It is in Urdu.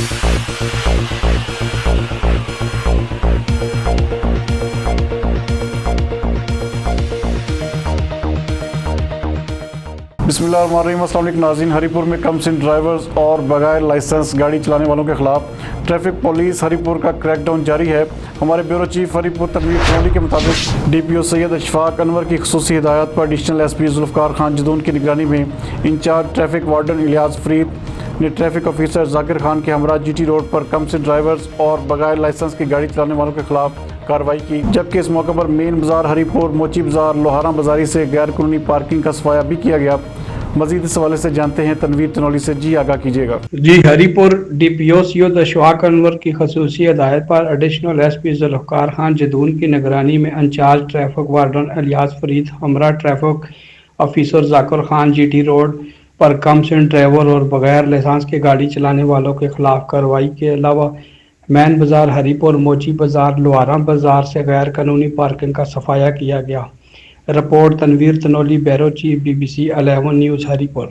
بسم اللہ الرحمن الرحیم۔ السلام علیکم ناظرین، ہری پور میں کمسن ڈرائیورز اور بغیر لائسنس گاڑی چلانے والوں کے خلاف ٹریفک پولیس ہری پور کا کریک ڈاؤن جاری ہے۔ ہمارے بیورو چیف ہری پور تنویر والی کے مطابق ڈی پی او سید اشفاق انور کی خصوصی ہدایات پر additional S P Zulfiqar Khan Jadoon کی نگرانی میں in charge traffic warden Ilyas Farid نے ٹریفک آفیسر ذاکر خان کے ہمراہ جی ٹی روڈ پر کمسن ڈرائیورز اور بغیر لائسنس کی گاڑی چلانے والوں کے خلاف کارروائی کی، جبکہ اس موقع پر مین بازار ہری پور، موچی بازار، لوہارا بازاری سے غیر قانونی پارکنگ کا صفایا بھی کیا گیا۔ مزید اس حوالے سے جانتے ہیں تنویر تنولی سے، جی آگاہ کیجیے گا۔ جی، ہری پور ڈی پی او سید اشفاق انور کی خصوصی ہدایت پر additional S P Zulfiqar Khan Jadoon کی نگرانی میں in charge traffic warden Ilyas Farid ہمراہ traffic officer Zakir Khan G T road پر کمسن ڈرائیور اور بغیر لائسنس کی گاڑی چلانے والوں کے خلاف کارروائی کے علاوہ مین بازار ہری پور، موچی بازار، لوہارا بازار سے غیر قانونی پارکنگ کا صفایا کیا گیا۔ Report Tanveer Tanoli, bureau chief, BBC 11 news ہری پور۔